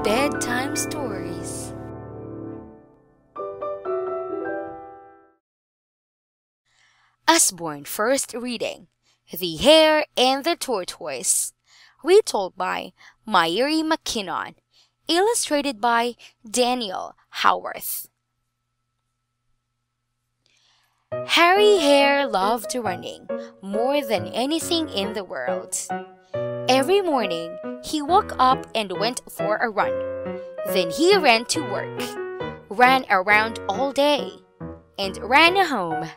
Bedtime Stories. Usborne first reading, The Hare and the Tortoise, retold by Mairi Mackinnon, illustrated by Daniel Howarth. Hare loved running more than anything in the world. Every morning, he woke up and went for a run. Then he ran to work, ran around all day, and ran home.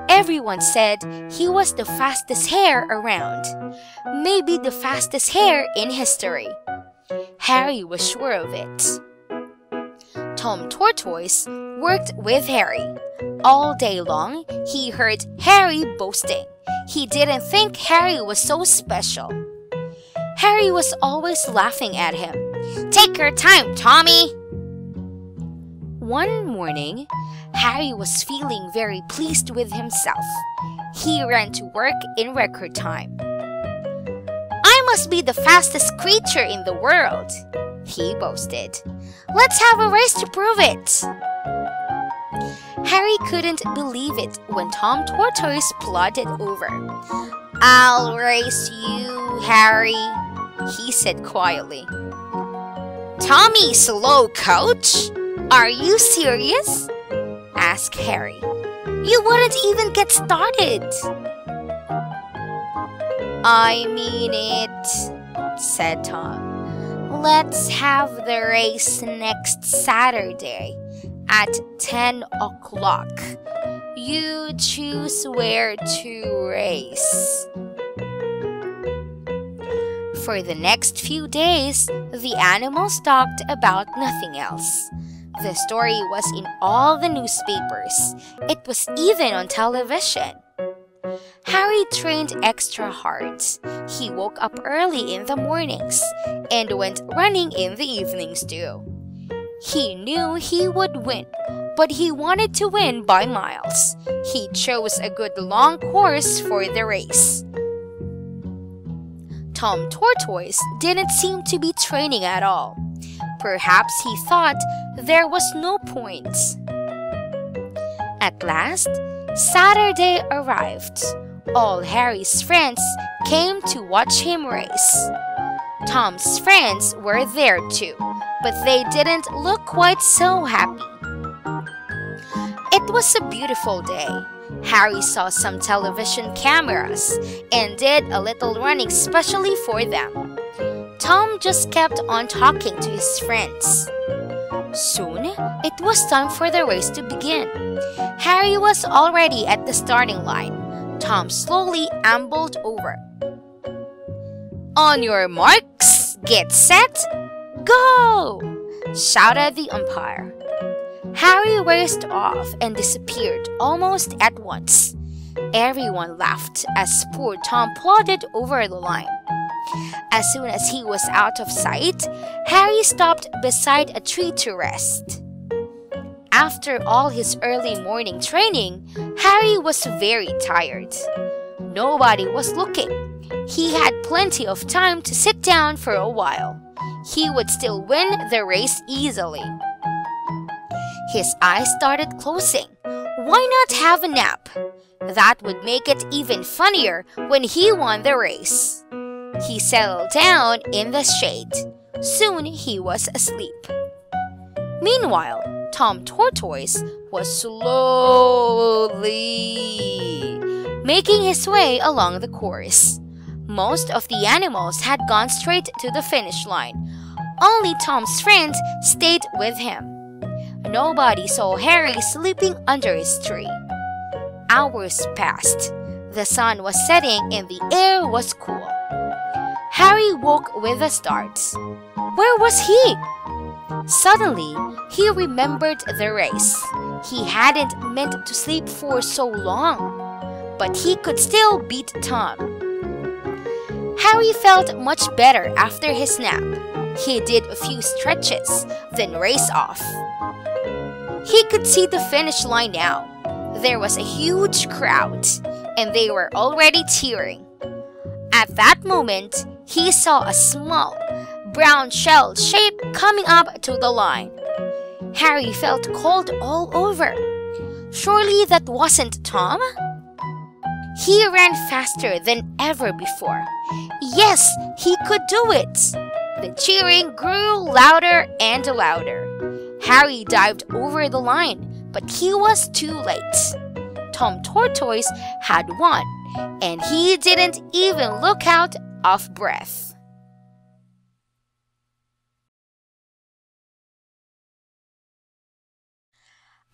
Everyone said he was the fastest hare around, maybe the fastest hare in history. Hare was sure of it. Tom Tortoise worked with Hare. All day long, he heard Hare boasting. He didn't think Hare was so special. Hare was always laughing at him. "Take your time, Tommy!" One morning, Hare was feeling very pleased with himself. He ran to work in record time. "I must be the fastest creature in the world," he boasted. "Let's have a race to prove it." Hare couldn't believe it when Tom Tortoise plodded over. "I'll race you, Hare," he said quietly. "Tommy, slow coach? Are you serious?" asked Hare. "You wouldn't even get started." "I mean it," said Tom. "Let's have the race next Saturday at 10 o'clock. You choose where to race." For the next few days, the animals talked about nothing else. The story was in all the newspapers. It was even on television. Hare trained extra hard. He woke up early in the mornings and went running in the evenings too. He knew he would win, but he wanted to win by miles. He chose a good long course for the race. Tom Tortoise didn't seem to be training at all. Perhaps he thought there was no point. At last, Saturday arrived. All Hare's friends came to watch him race. Tom's friends were there too, but they didn't look quite so happy. It was a beautiful day. Hare saw some television cameras and did a little running specially for them. Tom just kept on talking to his friends. Soon, it was time for the race to begin. Hare was already at the starting line. Tom slowly ambled over. "On your marks, get set, go!" shouted the umpire. Hare raced off and disappeared almost at once. Everyone laughed as poor Tom plodded over the line. As soon as he was out of sight, Hare stopped beside a tree to rest. After all his early morning training, Hare was very tired. Nobody was looking. He had plenty of time to sit down for a while. He would still win the race easily. His eyes started closing. Why not have a nap? That would make it even funnier when he won the race. He settled down in the shade. Soon he was asleep. Meanwhile, Tom Tortoise was slowly making his way along the course. Most of the animals had gone straight to the finish line. Only Tom's friends stayed with him. Nobody saw Hare sleeping under his tree. Hours passed. The sun was setting and the air was cool. Hare woke with a start. Where was he? Suddenly, he remembered the race. He hadn't meant to sleep for so long, but he could still beat Tom. Hare felt much better after his nap. He did a few stretches, then raced off. He could see the finish line now. There was a huge crowd, and they were already cheering. At that moment, he saw a small, brown shell shape coming up to the line. Harry felt cold all over. Surely that wasn't Tom? He ran faster than ever before. Yes, he could do it! The cheering grew louder and louder. Harry dived over the line, but he was too late. Tom Tortoise had won, and he didn't even look out of breath.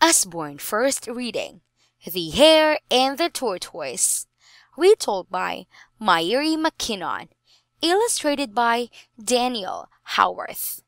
Usborne first reading, The Hare and the Tortoise. Retold by Mairi Mackinnon. Illustrated by Daniel Howarth.